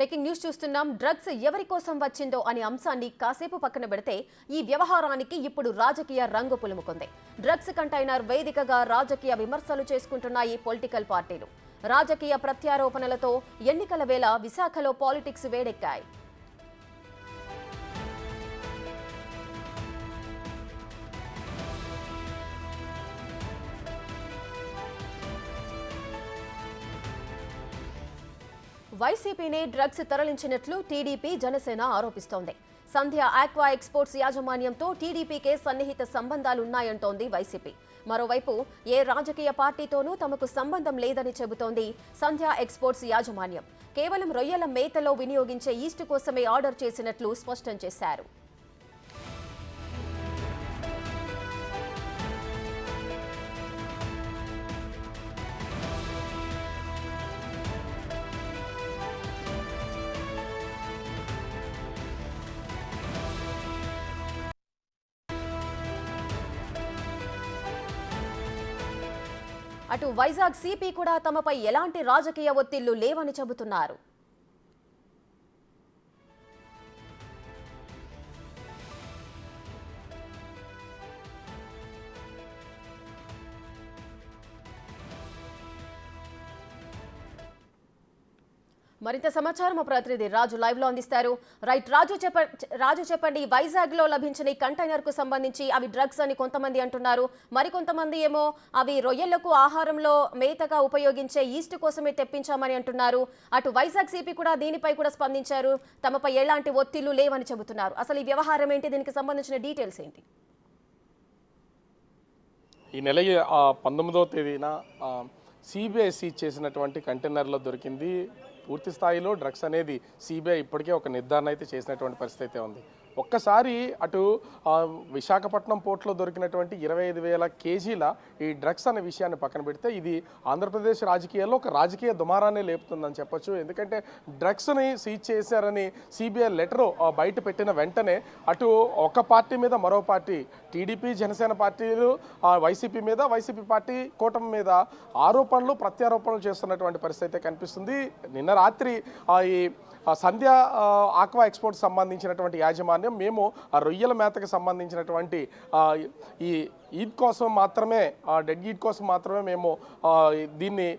Breaking news చూస్తున్నాం. Drugs ఎవరి కోసం వచ్చిందో అనే అంశాన్ని కాసేపు పక్కన పెడితే ఈ వ్యవహారానికి ఇప్పుడు రాజకీయ రంగు పులుముకుంది. డ్రగ్స్ కంటైనర్ వేదికగా రాజకీయ విమర్శలు చేసుకుంటున్నాయి పొలిటికల్ పార్టీలు. రాజకీయ ప్రత్యారోపణలతో ఎన్నికల వేళ విశాఖలో పాలిటిక్స్ వేడెక్కాయి. వైసీపీనే డ్రగ్స్ తరలించినట్లు టీడీపీ జనసేన ఆరోపిస్తోంది. సంధ్య ఆక్వా ఎక్స్పోర్ట్స్ యాజమాన్యంతో టీడీపీకే సన్నిహిత సంబంధాలున్నాయంటోంది వైసీపీ. మరోవైపు ఏ రాజకీయ పార్టీతోనూ తమకు సంబంధం లేదని చెబుతోంది సంధ్య ఎక్స్పోర్ట్స్ యాజమాన్యం. కేవలం రొయ్యల మేతలో వినియోగించే ఈస్ట్ కోసమే ఆర్డర్ చేసినట్లు స్పష్టం చేశారు. అటు వైజాగ్ సిపి కూడా తమపై ఎలాంటి రాజకీయ ఒత్తిళ్లు లేవని చెబుతున్నారు. మరింత సమాచారం మా ప్రతినిధి రాజు లైవ్ లో అందిస్తారు. రైట్ రాజు చెప్పండి, వైజాగ్ లో లభించిన ఈ కంటైనర్ కు సంబంధించి అవి డ్రగ్స్ అని కొంతమంది అంటున్నారు, మరికొంతమంది ఏమో అవి రొయ్యలకు ఆహారంలో మేతగా ఉపయోగించే ఈస్ట్ కోసమే తెప్పించామని అంటున్నారు. అటు వైజాగ్ సిపి కూడా దీనిపై కూడా స్పందించారు, తమపై ఎలాంటి ఒత్తిళ్లు లేవని చెబుతున్నారు. అసలు ఈ వ్యవహారం ఏంటి, దీనికి సంబంధించిన డీటెయిల్స్ ఏంటి? ఈ నెల 19వ తేదీన సిబిఐ సీజ్ చేసినటువంటి కంటైనర్లో దొరికింది. పూర్తి స్థాయిలో డ్రగ్స్ అనేది సిబిఐ ఇప్పటికే ఒక నిర్ధారణ అయితే చేసినటువంటి పరిస్థితి అయితే ఉంది. ఒక్కసారి అటు విశాఖపట్నం పోర్టులో దొరికినటువంటి 25,000 కేజీల ఈ డ్రగ్స్ అనే విషయాన్ని పక్కన పెడితే ఇది ఆంధ్రప్రదేశ్ రాజకీయాల్లో ఒక రాజకీయ దుమారాన్ని లేపుతుందని చెప్పొచ్చు. ఎందుకంటే డ్రగ్స్ని సీజ్ చేశారని సిబిఐ లెటర్ బయట పెట్టిన వెంటనే అటు ఒక పార్టీ మీద మరో పార్టీ, టీడీపీ జనసేన పార్టీలు వైసీపీ మీద, వైసీపీ పార్టీ కూటమి మీద ఆరోపణలు ప్రత్యారోపణలు చేస్తున్నటువంటి పరిస్థితి అయితే కనిపిస్తుంది. నిన్న రాత్రి ఈ సంధ్య ఆక్వా ఎక్స్పోర్ట్ సంబంధించినటువంటి యాజమాన్యం మేము ఆ రొయ్యల మేతకు సంబంధించినటువంటి ఈ ఈద్ కోసం మాత్రమే, డెడ్ ఈద్ కోసం మాత్రమే మేము దీన్ని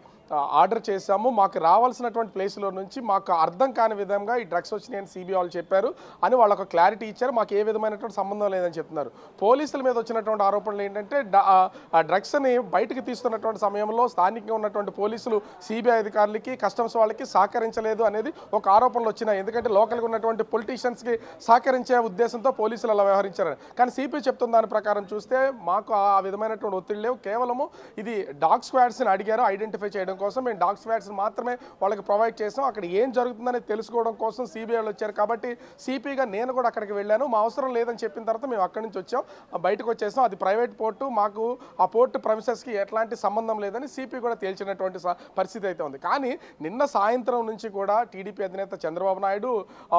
ఆర్డర్ చేశాము. మాకు రావాల్సినటువంటి ప్లేస్లో నుంచి మాకు అర్థం కాని విధంగా ఈ డ్రగ్స్ వచ్చినాయని సిబిఐ వాళ్ళు చెప్పారు అని వాళ్ళు ఒక క్లారిటీ ఇచ్చారు. మాకు ఏ విధమైనటువంటి సంబంధం లేదని చెప్తున్నారు. పోలీసుల మీద వచ్చినటువంటి ఆరోపణలు ఏంటంటే ఆ డ్రగ్స్ని బయటకు తీస్తున్నటువంటి సమయంలో స్థానికంగా ఉన్నటువంటి పోలీసులు సిబిఐ అధికారులకి, కస్టమ్స్ వాళ్ళకి సహకరించలేదు అనేది ఒక ఆరోపణలు వచ్చినాయి. ఎందుకంటే లోకల్గా ఉన్నటువంటి పొలిటీషియన్స్కి సహకరించే ఉద్దేశంతో పోలీసులు అలా వ్యవహరించారు. కానీ సిబిఐ చెప్తున్న దాని ప్రకారం చూస్తే మాకు ఆ విధమైనటువంటి ఒత్తిడి లేవు. కేవలము ఇది డాగ్ స్క్వాడ్స్ని అడిగారు ఐడెంటిఫై చేయడం కోసం. మేము డాగ్ స్క్వాడ్స్ మాత్రమే వాళ్ళకి ప్రొవైడ్ చేసాం. అక్కడ ఏం జరుగుతుందని తెలుసుకోవడం కోసం సిబిఐలు వచ్చారు. కాబట్టి సిపిగా నేను కూడా అక్కడికి వెళ్ళాను. మా అవసరం లేదని చెప్పిన తర్వాత మేము అక్కడి నుంచి వచ్చాం, బయటకు వచ్చేసాం. అది ప్రైవేట్ పోర్టు, మాకు ఆ పోర్టు ప్రెమిసెస్కి ఎట్లాంటి సంబంధం లేదని సిపి కూడా తేల్చినటువంటి పరిస్థితి అయితే ఉంది. కానీ నిన్న సాయంత్రం నుంచి కూడా టీడీపీ అధినేత చంద్రబాబు నాయుడు,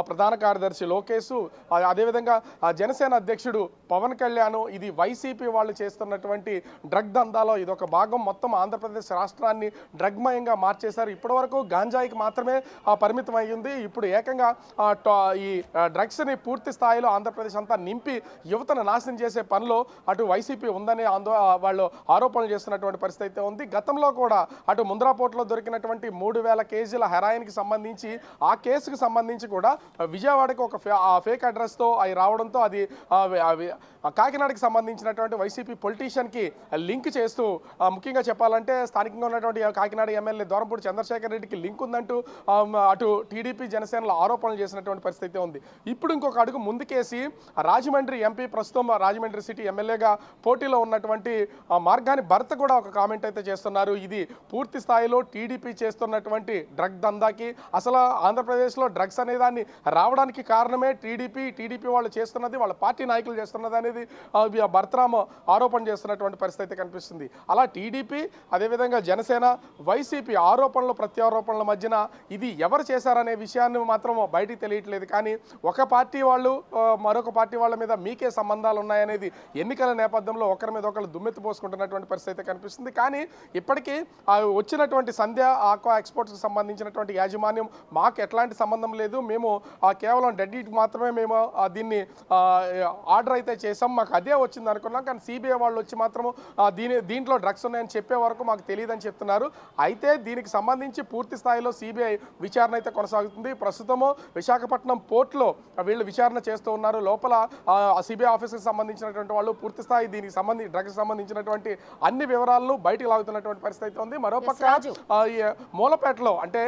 ప్రధాన కార్యదర్శి లోకేష్, అదేవిధంగా జనసేన అధ్యక్షుడు పవన్ కళ్యాణ్ ఇది వైసీపీ వాళ్ళు చేస్తున్నటువంటి డ్రగ్ దందాలో ఇదొక భాగం, మొత్తం ఆంధ్రప్రదేశ్ రాష్ట్రాన్ని డ్రగ్మయంగా మార్చేశారు. ఇప్పటివరకు గాంజాయికి మాత్రమే పరిమితం అయ్యింది. ఇప్పుడు ఏకంగా ఈ డ్రగ్స్ని పూర్తి స్థాయిలో ఆంధ్రప్రదేశ్ అంతా నింపి యువతను నాశనం చేసే పనిలో అటు వైసీపీ ఉందని వాళ్ళు ఆరోపణలు చేస్తున్నటువంటి పరిస్థితి అయితే ఉంది. గతంలో కూడా అటు ముంద్రా పోర్టులో దొరికినటువంటి 3,000 కేజీల హెరాయిన్కి సంబంధించి ఆ కేసుకు సంబంధించి కూడా విజయవాడకి ఒక ఫేక్ అడ్రస్తో అవి రావడంతో అది కాకినాడకి సంబంధించినటువంటి వైసీపీ పొలిటీషియన్కి లింక్ చేస్తూ, ముఖ్యంగా చెప్పాలంటే స్థానికంగా ఉన్నటువంటి కాకినాడ ఎమ్మెల్యే దూరంపూడి చంద్రశేఖర్ రెడ్డికి లింక్ ఉందంటూ అటు టీడీపీ జనసేనలో ఆరోపణలు చేసినటువంటి పరిస్థితి ఉంది. ఇప్పుడు ఇంకొక అడుగు ముందుకేసి రాజమండ్రి ఎంపీ, ప్రస్తుతం రాజమండ్రి సిటీ ఎమ్మెల్యేగా పోటీలో ఉన్నటువంటి మార్గాని భర్త కూడా ఒక కామెంట్ అయితే చేస్తున్నారు. ఇది పూర్తి స్థాయిలో టీడీపీ చేస్తున్నటువంటి డ్రగ్ దందాకి, అసలు ఆంధ్రప్రదేశ్లో డ్రగ్స్ అనే దాన్ని రావడానికి కారణమే టీడీపీ వాళ్ళు చేస్తున్నది, వాళ్ళ పార్టీ నాయకులు చేస్తున్నది అనేది భర్తరామ్ ఆరోపణ చేస్తున్నటువంటి పరిస్థితి అయితే కనిపిస్తుంది. అలా టీడీపీ అదేవిధంగా జనసేన వైసీపీ ఆరోపణలు ప్రత్యారోపణల మధ్యన ఇది ఎవరు చేశారనే విషయాన్ని మాత్రం బయటికి తెలియట్లేదు. కానీ ఒక పార్టీ వాళ్ళు మరొక పార్టీ వాళ్ళ మీద మీకే సంబంధాలు ఉన్నాయనేది ఎన్నికల నేపథ్యంలో ఒకరి మీద ఒకరు దుమ్మెత్తి పోసుకుంటున్నటువంటి పరిస్థితి అయితే కనిపిస్తుంది. కానీ ఇప్పటికీ వచ్చినటువంటి సంధ్య ఆక్వా ఎక్స్పోర్ట్స్కి సంబంధించినటువంటి యాజమాన్యం మాకు ఎట్లాంటి సంబంధం లేదు, మేము కేవలం డెడ్ మాత్రమే మేము దీన్ని ఆర్డర్ అయితే చేసాం, మాకు అదే వచ్చింది అనుకున్నాం. కానీ సిబిఐ వాళ్ళు వచ్చి మాత్రము దీంట్లో డ్రగ్స్ ఉన్నాయని చెప్పే వరకు మాకు తెలియదని చెప్తున్నారు. అయితే దీనికి సంబంధించి పూర్తి స్థాయిలో సిబిఐ విచారణ అయితే కొనసాగుతుంది. ప్రస్తుతము విశాఖపట్నం పోర్టులో వీళ్ళు విచారణ చేస్తూ ఉన్నారు. లోపల సిబిఐ ఆఫీస్కి సంబంధించినటువంటి వాళ్ళు పూర్తి స్థాయి దీనికి డ్రగ్స్ సంబంధించినటువంటి అన్ని వివరాలను బయటికి లాగుతున్నటువంటి పరిస్థితి అయితే ఉంది. మరోపక్క మూలపేటలో అంటే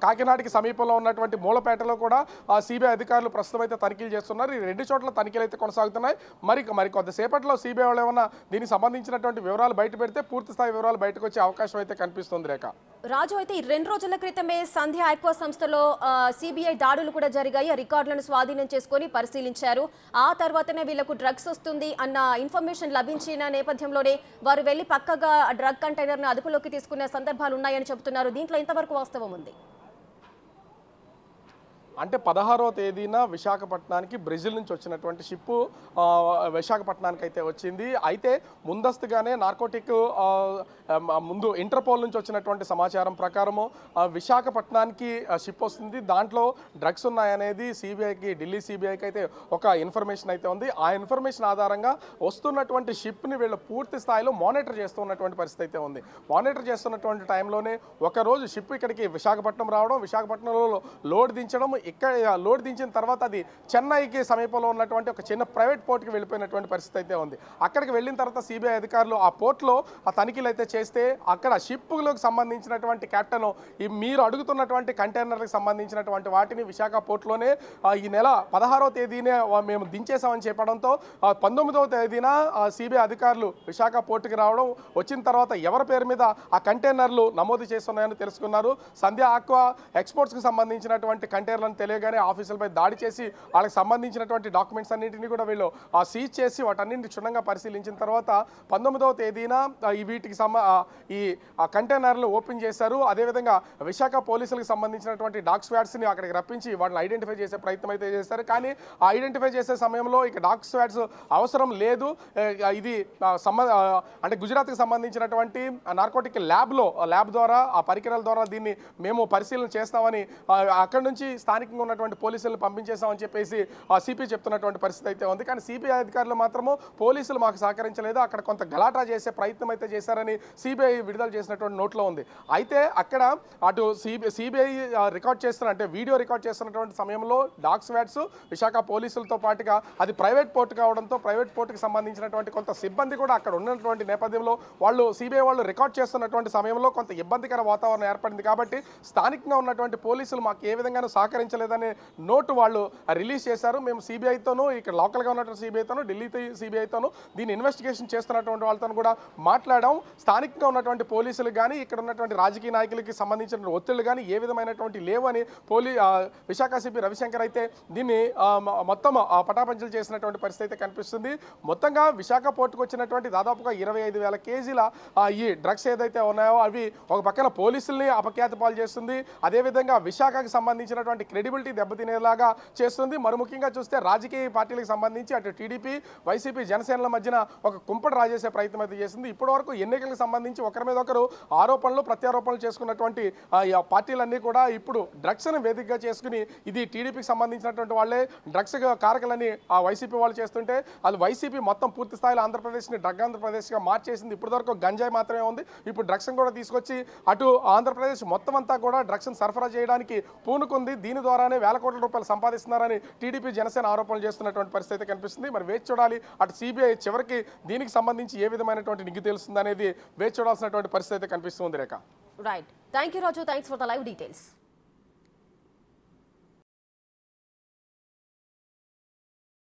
కాకినాడకి సమీపంలో ఉన్నటువంటి మూలపేటలో కూడా సిబిఐ అధికారులు ప్రస్తుతం అయితే తనిఖీలు చేస్తున్నారు. ఈ రెండు చోట్ల తనిఖీలు అయితే కొనసాగుతున్నాయి. మరి కొద్దిసేపట్లో సిబిఐ వాళ్ళు ఏమన్నా దీనికి సంబంధించినటువంటి వివరాలు బయట పెడితే పూర్తి స్థాయి వివరాలు బయటకు వచ్చే అవకాశం అయితే కనిపిస్తుంది. రేఖ రాజు, అయితే ఈ 2 రోజుల క్రితమే సంధ్య ఆక్వా సంస్థలో సిబిఐ దాడులు కూడా జరిగాయి. రికార్డులను స్వాధీనం చేసుకొని పరిశీలించారు. ఆ తర్వాతనే వీళ్లకు డ్రగ్స్ వస్తుంది అన్న ఇన్ఫర్మేషన్ లభించిన నేపథ్యంలోనే వారు వెళ్లి పక్కగా డ్రగ్ కంటైనర్ను అదుపులోకి తీసుకునే సందర్భాలు ఉన్నాయని చెబుతున్నారు. దీంట్లో ఎంతవరకు వాస్తవం ఉంది? అంటే 16వ తేదీన విశాఖపట్నానికి బ్రెజిల్ నుంచి వచ్చినటువంటి షిప్పు విశాఖపట్నానికి అయితే వచ్చింది. అయితే ముందస్తుగానే నార్కోటిక్ ముందు ఇంటర్పోల్ నుంచి వచ్చినటువంటి సమాచారం ప్రకారము విశాఖపట్నానికి షిప్ వస్తుంది, దాంట్లో డ్రగ్స్ ఉన్నాయనేది సిబిఐకి, ఢిల్లీ సిబిఐకి అయితే ఒక ఇన్ఫర్మేషన్ అయితే ఉంది. ఆ ఇన్ఫర్మేషన్ ఆధారంగా వస్తున్నటువంటి షిప్ని వీళ్ళు పూర్తి స్థాయిలో మానిటర్ చేస్తున్నటువంటి పరిస్థితి అయితే ఉంది. మానిటర్ చేస్తున్నటువంటి టైంలోనే ఒకరోజు షిప్ ఇక్కడికి విశాఖపట్నం రావడం, విశాఖపట్నంలో లోడ్ దించడం, ఇక్కడ లోడ్ దించిన తర్వాత అది చెన్నైకి సమీపంలో ఉన్నటువంటి ఒక చిన్న ప్రైవేట్ పోర్ట్కి వెళ్ళిపోయినటువంటి పరిస్థితి అయితే ఉంది. అక్కడికి వెళ్ళిన తర్వాత సిబిఐ అధికారులు ఆ పోర్ట్లో ఆ తనిఖీలు అయితే చేస్తే అక్కడ షిప్లకు సంబంధించినటువంటి కెప్టెన్ మీరు అడుగుతున్నటువంటి కంటైనర్కి సంబంధించినటువంటి వాటిని విశాఖ పోర్ట్లోనే ఈ నెల 16వ తేదీనే మేము దించేసామని చెప్పడంతో 19వ తేదీన సిబిఐ అధికారులు విశాఖ పోర్టుకి రావడం, వచ్చిన తర్వాత ఎవరి పేరు మీద ఆ కంటైనర్లు నమోదు చేస్తున్నాయని తెలుసుకున్నారు. సంధ్య ఆక్వా ఎక్స్పోర్ట్స్కి సంబంధించినటువంటి కంటైనర్లను తెలియగానే ఆఫీసులపై దాడి చేసి వాళ్ళకి సంబంధించినటువంటి డాక్యుమెంట్స్ అన్నింటినీ కూడా వీళ్ళు సీజ్ చేసి వాటన్నింటిని క్షుణ్ణంగా పరిశీలించిన తర్వాత 19వ తేదీన వీటికి ఈ కంటైనర్లు ఓపెన్ చేశారు. అదేవిధంగా విశాఖ పోలీసులకు సంబంధించినటువంటి డాగ్ స్క్వాడ్స్ని అక్కడికి రప్పించి వాళ్ళని ఐడెంటిఫై చేసే ప్రయత్నం అయితే చేశారు. కానీ ఆ ఐడెంటిఫై చేసే సమయంలో ఇక డాగ్ స్క్వాడ్స్ అవసరం లేదు, ఇది అంటే గుజరాత్కి సంబంధించినటువంటి నార్కోటిక్ ల్యాబ్ ద్వారా ఆ పరికరాల ద్వారా దీన్ని మేము పరిశీలన చేస్తామని అక్కడి నుంచి స్థానికంగా ఉన్నటువంటి పోలీసులను పంపించేసామని చెప్పేసి సిపి చెప్తున్నటువంటి పరిస్థితి అయితే ఉంది. కానీ సిబిఐ అధికారులు మాత్రము పోలీసులు మాకు సహకరించలేదు, అక్కడ కొంత గలాటా చేసే ప్రయత్నం అయితే చేశారని సిబిఐ విడుదల చేసినటువంటి నోట్లో ఉంది. అయితే అక్కడ అటు సిబిఐ రికార్డ్ చేస్తున్న అంటే వీడియో రికార్డ్ చేస్తున్నటువంటి సమయంలో డాగ్ స్క్వాడ్స్ విశాఖ పోలీసులతో పాటుగా అది ప్రైవేట్ పోర్టు కావడంతో ప్రైవేట్ పోర్టుకి సంబంధించినటువంటి కొంత సిబ్బంది కూడా అక్కడ ఉన్నటువంటి నేపథ్యంలో వాళ్ళు సిబిఐ వాళ్ళు రికార్డ్ చేస్తున్నటువంటి సమయంలో కొంత ఇబ్బందికర వాతావరణం ఏర్పడింది. కాబట్టి స్థానికంగా ఉన్నటువంటి పోలీసులు మాకు ఏ విధంగానూ సహకరించలేదనే నోటు వాళ్ళు రిలీజ్ చేశారు. మేము సిబిఐతోనూ ఇక్కడ లోకల్గా ఉన్నటువంటి సిబిఐతోనూ ఢిల్లీ సిబిఐతోనూ దీన్ని ఇన్వెస్టిగేషన్ చేస్తున్నటువంటి వాళ్ళతో కూడా మాట్లాడాం. స్థానికంగా ఉన్నటువంటి పోలీసులు కానీ ఇక్కడ ఉన్నటువంటి రాజకీయ నాయకులకి సంబంధించిన ఒత్తిళ్లు కానీ ఏ విధమైనటువంటి లేవు అని విశాఖ సిపి రవిశంకర్ అయితే దీన్ని మొత్తం పటాపంచలు చేసినటువంటి పరిస్థితి అయితే కనిపిస్తుంది. మొత్తంగా విశాఖ పోర్టుకు వచ్చినటువంటి దాదాపుగా 25,000 కేజీల ఈ డ్రగ్స్ ఏదైతే ఉన్నాయో అవి ఒక పక్కన పోలీసుల్ని అపఖ్యాతి పాలు చేస్తుంది, అదేవిధంగా విశాఖకి సంబంధించినటువంటి క్రెడిబిలిటీ దెబ్బతినేలాగా చేస్తుంది. మరి ముఖ్యంగా చూస్తే రాజకీయ పార్టీలకు సంబంధించి అటు టీడీపీ, వైసీపీ, జనసేనల మధ్యన ఒక కుంపటి రాజేసే ప్రయత్నం అయితే చేసింది. ఇప్పటివరకు ఎన్నికలకు సంబంధించి ఒకరి మీద ఒకరు ఆరోపణలు ప్రత్యారోపణలు చేసుకున్నటువంటి పార్టీలన్నీ కూడా ఇప్పుడు డ్రగ్స్ని వేదికగా చేసుకుని ఇది టీడీపీకి సంబంధించినటువంటి వాళ్ళే డ్రగ్స్ కారకులని ఆ వైసీపీ వాళ్ళు చేస్తుంటే అది వైసీపీ మొత్తం పూర్తి స్థాయిలో ఆంధ్రప్రదేశ్ని డ్రగ్ ఆంధ్రప్రదేశ్గా మార్చేసింది. ఇప్పటివరకు గంజాయి మాత్రమే ఉంది, ఇప్పుడు డ్రగ్స్ని కూడా తీసుకొచ్చి అటు ఆంధ్రప్రదేశ్ మొత్తం అంతా కూడా డ్రగ్స్ని సరఫరా చేయడానికి పూనుకుంది. దీని ద్వారానే వేల కోట్ల రూపాయలు సంపాదిస్తున్నారని టీడీపీ, జనసేన ఆరోపణలు చేస్తున్నటువంటి పరిస్థితి కనిపిస్తుంది. మరి వేచి చూడాలి అటు సిబిఐ చివరికి దీనికి సంబంధించి ఏ విధమైనటువంటి నిగ్గు తెలుస్తుంది అనేది వేచి చూడాల్సినటువంటి పరిస్థితి కనిపిస్తుంది. Rekha right, thank you Raju, thanks for the live details.